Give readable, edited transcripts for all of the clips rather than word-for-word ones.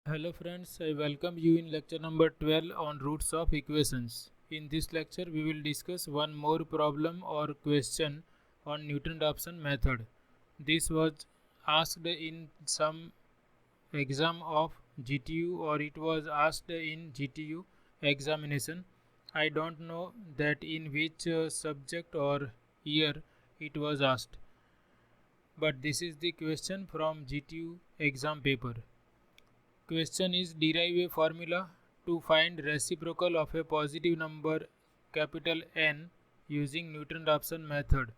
Hello friends, I welcome you in lecture number 12 on roots of equations. In this lecture we will discuss one more problem or question on Newton-Raphson method. This was asked in some exam of GTU or it was asked in GTU examination. I don't know that in which subject or year it was asked, but this is the question from GTU exam paper. Question is derive a formula to find reciprocal of a positive number capital N using Newton-Raphson method.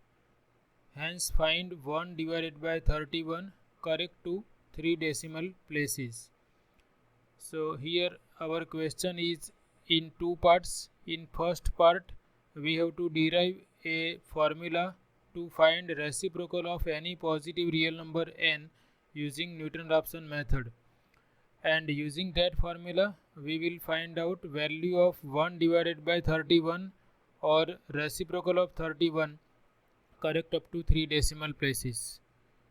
Hence find 1 divided by 31 correct to 3 decimal places. So here our question is in two parts. In first part we have to derive a formula to find reciprocal of any positive real number n using Newton-Raphson method. And using that formula we will find out value of 1 divided by 31 or reciprocal of 31 correct up to 3 decimal places.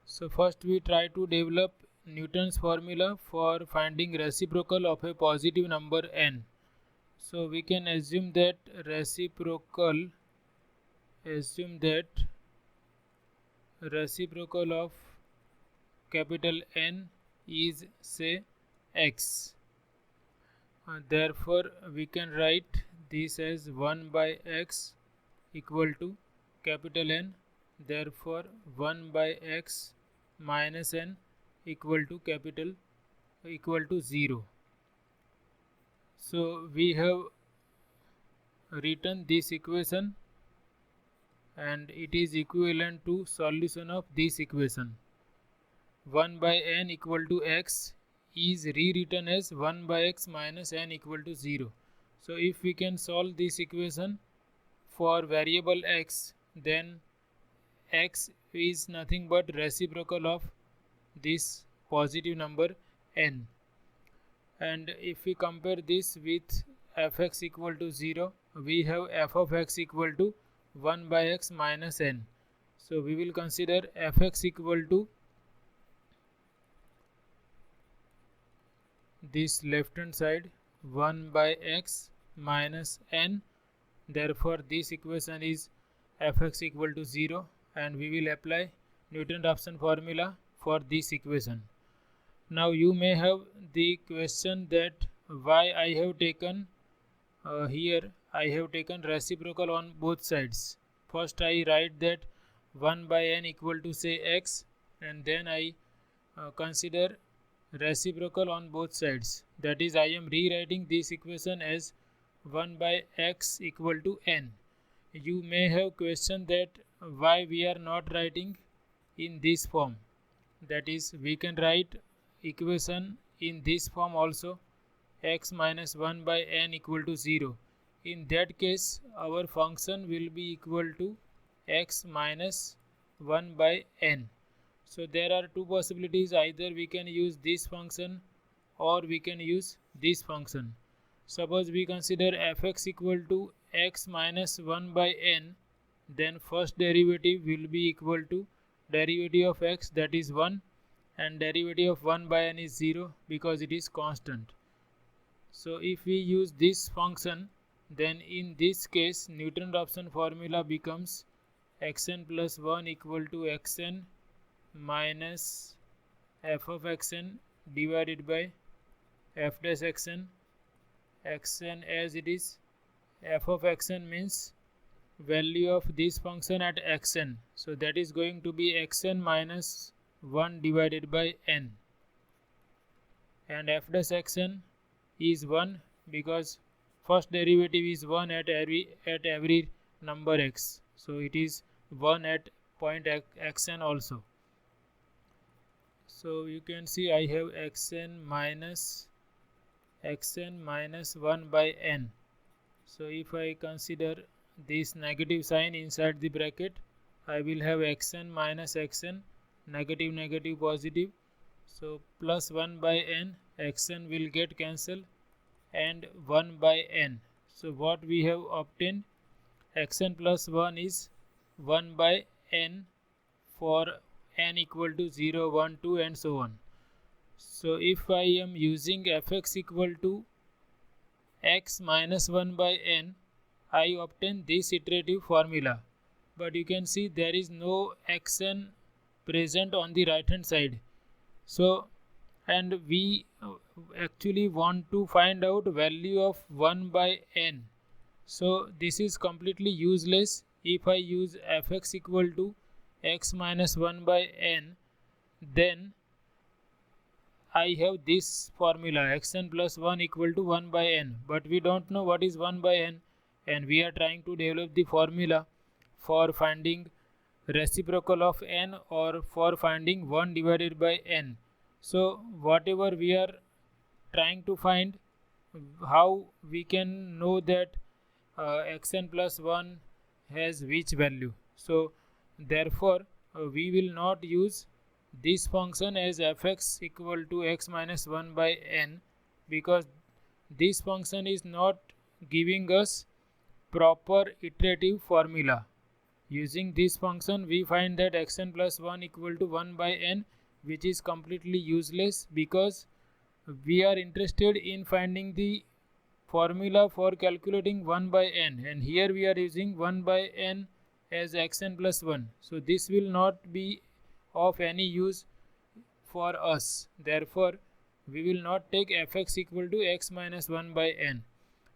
So first we try to develop Newton's formula for finding reciprocal of a positive number n. So we can assume that reciprocal of capital N is say x. Therefore we can write this as 1 by x equal to capital N. Therefore 1 by x minus n equal to 0. So we have written this equation and it is equivalent to solution of this equation. 1 by n equal to x is rewritten as 1 by x minus n equal to 0. So if we can solve this equation for variable x, then x is nothing but reciprocal of this positive number n. And if we compare this with fx equal to 0, we have f of x equal to 1 by x minus n. So we will consider fx equal to this left hand side 1 by x minus n. Therefore this equation is fx equal to 0 and we will apply Newton-Raphson formula for this equation. Now you may have the question that why I have taken here I have taken reciprocal on both sides. First I write that 1 by n equal to say x, and then I consider reciprocal on both sides. That is, I am rewriting this equation as 1 by x equal to n. You may have questioned that why we are not writing in this form. That is, we can write equation in this form also, x minus 1 by n equal to 0. In that case our function will be equal to x minus 1 by n. So there are two possibilities, either we can use this function or we can use this function. Suppose we consider fx equal to x minus 1 by n, then first derivative will be equal to derivative of x, that is 1, and derivative of 1 by n is 0 because it is constant. So if we use this function, then in this case Newton-Raphson formula becomes xn plus 1 equal to xn minus f of xn divided by f dash xn. Xn as it is, f of xn means value of this function at xn, so that is going to be xn minus 1 divided by n, and f dash xn is 1 because first derivative is 1 at every number x, so it is 1 at point xn also. So you can see I have xn minus 1 by n. So if I consider this negative sign inside the bracket, I will have xn minus xn, negative negative positive, so plus 1 by n, xn will get cancelled, and 1 by n. So what we have obtained, xn plus 1 is 1 by n for n equal to 0, 1, 2 and so on. So if I am using fx equal to x minus 1 by n, I obtain this iterative formula. But you can see there is no xn present on the right hand side. So, and we actually want to find out value of 1 by n. So this is completely useless if I use fx equal to x minus 1 by n. Then I have this formula xn plus 1 equal to 1 by n, but we don't know what is 1 by n, and we are trying to develop the formula for finding reciprocal of n or for finding 1 divided by n. So whatever we are trying to find, how we can know that xn plus 1 has which value. So therefore we will not use this function as fx equal to x minus 1 by n, because this function is not giving us proper iterative formula. Using this function we find that xn plus 1 equal to 1 by n, which is completely useless because we are interested in finding the formula for calculating 1 by n, and here we are using 1 by n as xn plus 1. So this will not be of any use for us. Therefore we will not take fx equal to x minus 1 by n.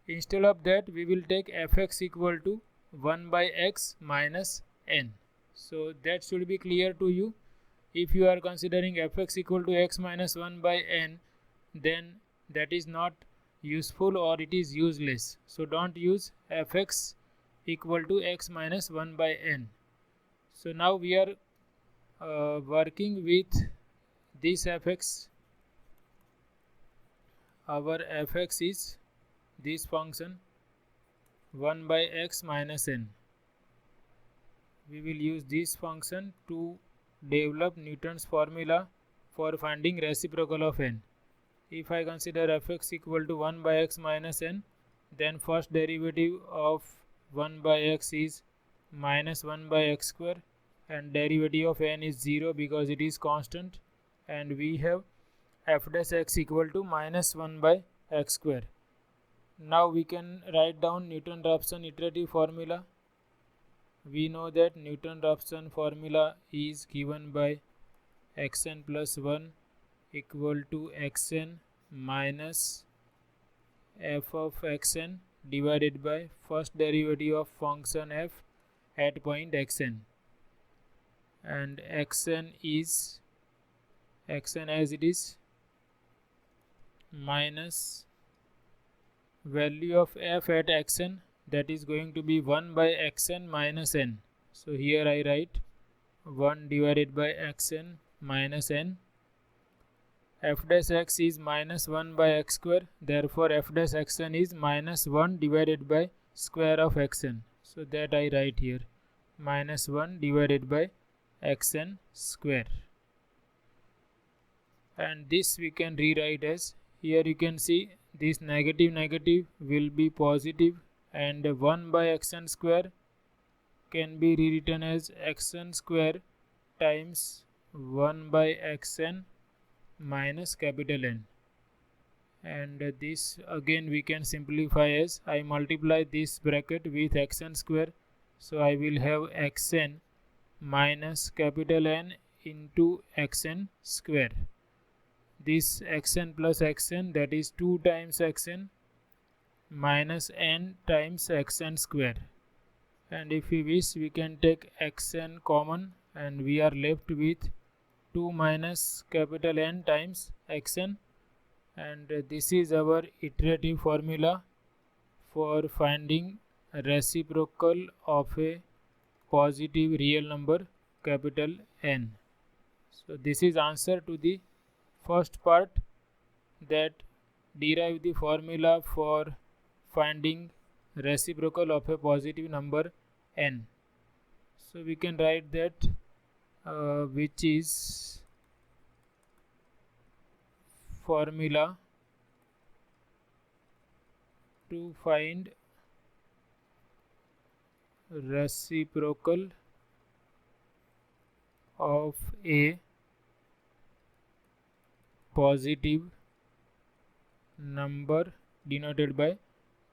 Instead of that we will take fx equal to 1 by x minus n. So that should be clear to you. If you are considering fx equal to x minus 1 by n, then that is not useful or it is useless. So don't use fx equal to x minus 1 by n. So now we are working with this fx. Our fx is this function 1 by x minus n. We will use this function to develop Newton's formula for finding reciprocal of n. If I consider fx equal to 1 by x minus n, then first derivative of 1 by x is minus 1 by x square, and derivative of n is 0 because it is constant, and we have f dash x equal to minus 1 by x square. Now we can write down Newton-Raphson iterative formula. We know that Newton-Raphson formula is given by xn plus 1 equal to xn minus f of xn divided by first derivative of function f at point xn, and xn is xn as it is minus value of f at xn, that is going to be 1 by xn minus n. So here I write 1 divided by xn minus n. F dash x is minus 1 by x square, therefore f dash xn is minus 1 divided by square of xn. So that I write here minus 1 divided by xn square. And this we can rewrite as, here you can see this negative negative will be positive, and 1 by xn square can be rewritten as xn square times 1 by xn minus capital N. And this again we can simplify as, I multiply this bracket with xn square, so I will have xn minus capital N into xn square. This xn plus xn, that is 2 times xn minus n times xn square, and if we wish we can take xn common, and we are left with 2 minus capital N times xn, and this is our iterative formula for finding reciprocal of a positive real number capital N. So this is answer to the first part, that derive the formula for finding reciprocal of a positive number n. So we can write that which is formula to find reciprocal of a positive number denoted by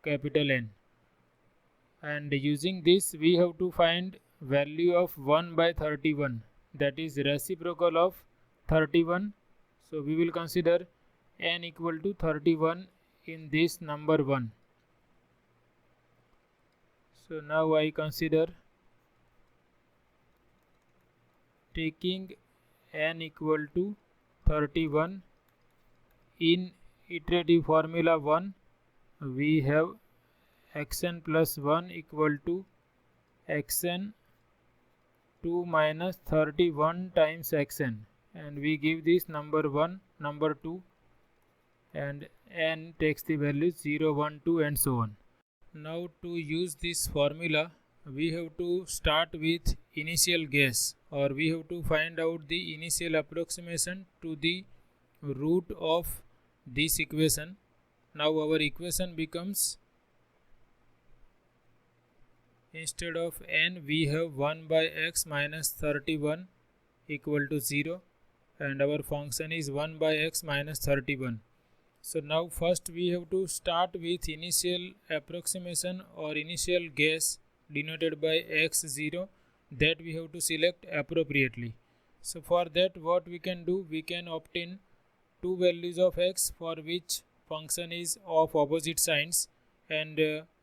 capital N, and using this we have to find value of 1 by 31, that is reciprocal of 31. So we will consider n equal to 31 in this number 1. So now I consider taking n equal to 31 in iterative formula 1. We have xn plus 1 equal to xn 2 minus 31 times xn, and we give this number 1, number 2, and n takes the values 0, 1, 2 and so on. Now to use this formula we have to start with initial guess, or we have to find out the initial approximation to the root of this equation. Now our equation becomes, instead of n we have 1 by x minus 31 equal to 0, and our function is 1 by x minus 31. So now first we have to start with initial approximation or initial guess denoted by x0, that we have to select appropriately. So for that what we can do, we can obtain two values of x for which function is of opposite signs, and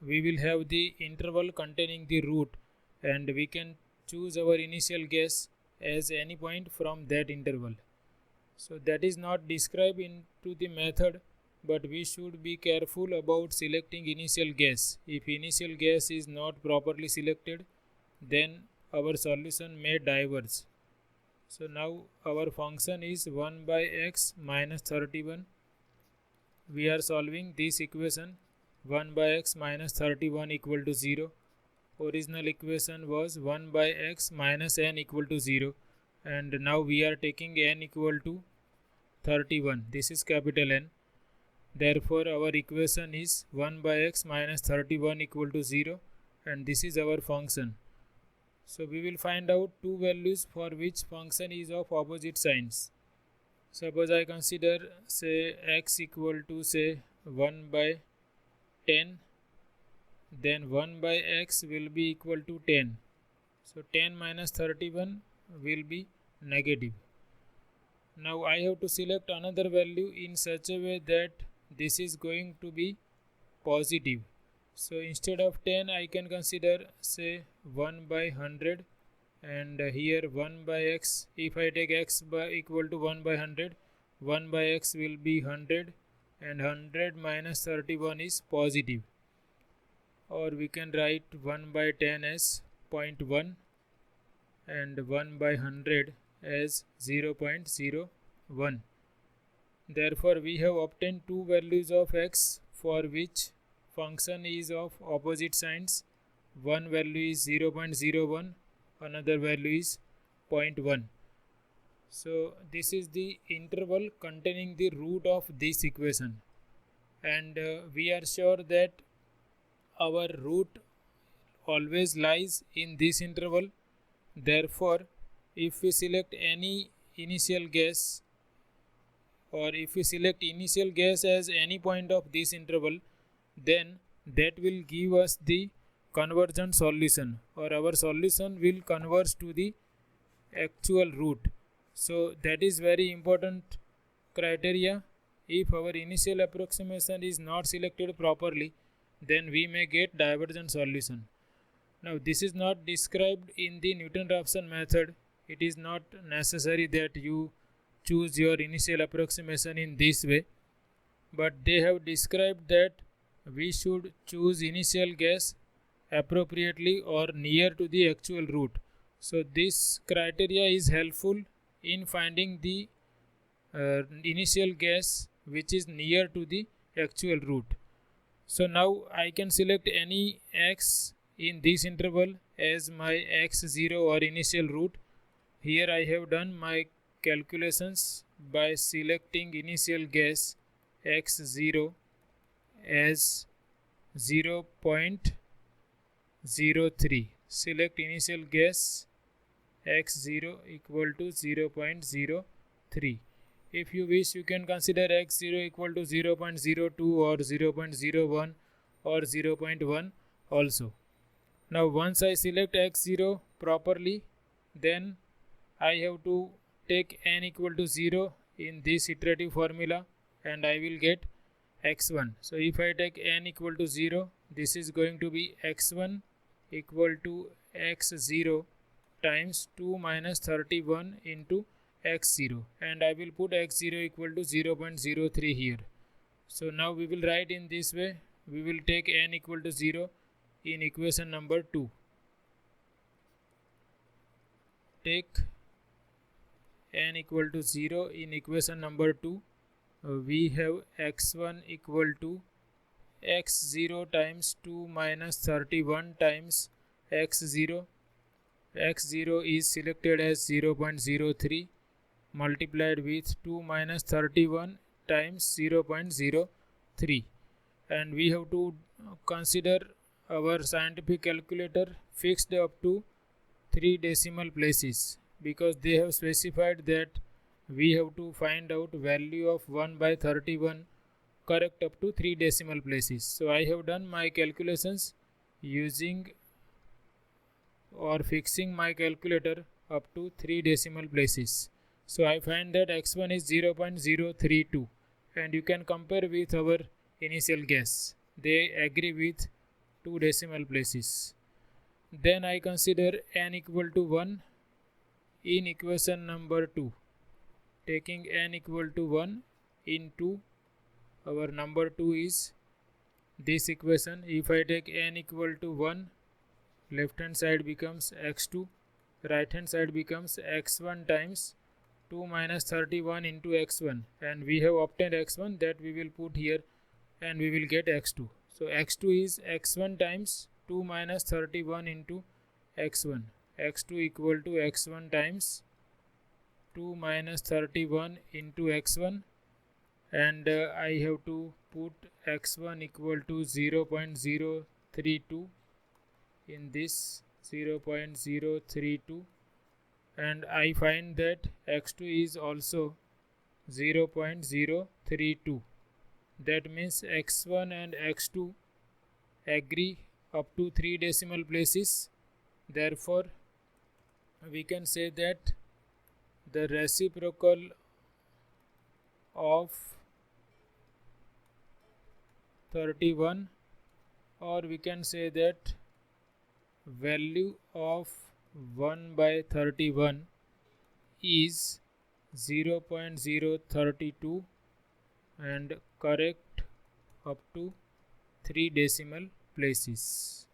we will have the interval containing the root, and we can choose our initial guess as any point from that interval. So that is not described into the method, but we should be careful about selecting initial guess. If initial guess is not properly selected, then our solution may diverge. So now our function is 1 by x minus 31. We are solving this equation, 1 by x minus 31 equal to 0. Original equation was 1 by x minus n equal to 0, and now we are taking n equal to 31. This is capital N. Therefore our equation is 1 by x minus 31 equal to 0, and this is our function. So we will find out two values for which function is of opposite signs. Suppose I consider say x equal to say 1 by 10, then 1 by x will be equal to 10. So 10 minus 31 will be negative. Now I have to select another value in such a way that this is going to be positive. So instead of 10 I can consider say 1 by 100, and here 1 by x, if I take x by equal to 1 by 100, 1 by x will be 100, and 100 minus 31 is positive. Or we can write 1 by 10 as 0.1 and 1 by 100 as 0.01. Therefore we have obtained two values of x for which function is of opposite signs. One value is 0.01, another value is 0.1. So this is the interval containing the root of this equation, and we are sure that our root always lies in this interval. Therefore if we select any initial guess, or if we select initial guess as any point of this interval, then that will give us the convergent solution, or our solution will converge to the actual root. So that is very important criteria. If our initial approximation is not selected properly, then we may get divergent solution. Now this is not described in the Newton-Raphson method. It is not necessary that you choose your initial approximation in this way, but they have described that we should choose initial guess appropriately or near to the actual root. So this criteria is helpful in finding the initial guess which is near to the actual root. So now I can select any x in this interval as my x0 or initial root. Here I have done my calculations by selecting initial guess x0 as 0.03. Select initial guess x0 equal to 0.03. If you wish, you can consider x0 equal to 0.02 or 0.01 or 0.1 also. Now once I select x0 properly, then I have to take n equal to 0 in this iterative formula and I will get x1. So if I take n equal to 0, this is going to be x1 equal to x0 times 2 minus 31 into x0, and I will put x0 equal to 0.03 here. So now we will write in this way. We will take n equal to 0 in equation number 2. Take n equal to 0 in equation number 2. We have x1 equal to x0 times 2 minus 31 times x0. x0 is selected as 0.03 multiplied with 2 minus 31 times 0.03, and we have to consider our scientific calculator fixed up to 3 decimal places, because they have specified that we have to find out value of 1 by 31 correct up to 3 decimal places. So I have done my calculations using or fixing my calculator up to 3 decimal places. So I find that x1 is 0.032, and you can compare with our initial guess. They agree with 2 decimal places. Then I consider n equal to 1 in equation number 2. Taking n equal to 1 into our number 2 is this equation. If I take n equal to 1, left hand side becomes x2, right hand side becomes x1 times 2 minus 31 into x1, and we have obtained x1, that we will put here and we will get x2. So x2 is x1 times 2 minus 31 into x1. x2 equal to x1 times 2 minus 31 into x1, and I have to put x1 equal to 0.032 in this 0.032, and I find that x2 is also 0.032. That means x1 and x2 agree up to 3 decimal places. Therefore we can say that the reciprocal of 31, or we can say that value of 1 by 31 is 0.032 and correct up to 3 decimal places.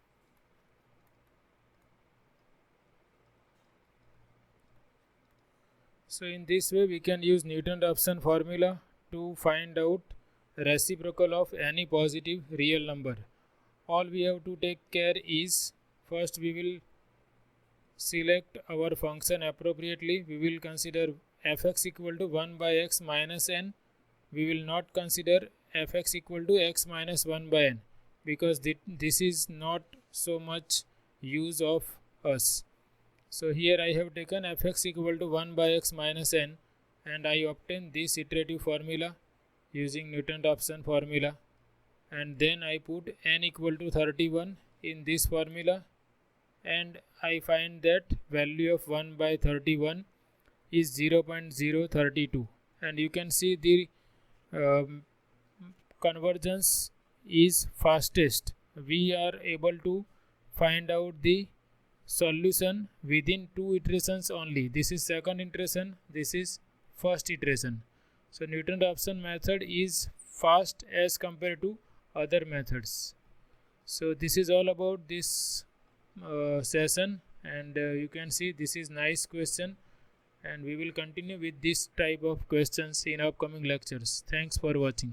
So in this way we can use Newton-Raphson formula to find out reciprocal of any positive real number. All we have to take care is, first we will select our function appropriately. We will consider fx equal to 1 by x minus n. We will not consider fx equal to x minus 1 by n, because this is not so much use of us. So here I have taken fx equal to 1 by x minus n, and I obtain this iterative formula using Newton-Raphson formula, and then I put n equal to 31 in this formula, and I find that value of 1 by 31 is 0.032, and you can see the convergence is fastest. We are able to find out the solution within 2 iterations only. This is second iteration, this is first iteration. So Newton-Raphson method is fast as compared to other methods. So this is all about this session, and you can see this is nice question, and we will continue with this type of questions in upcoming lectures. Thanks for watching.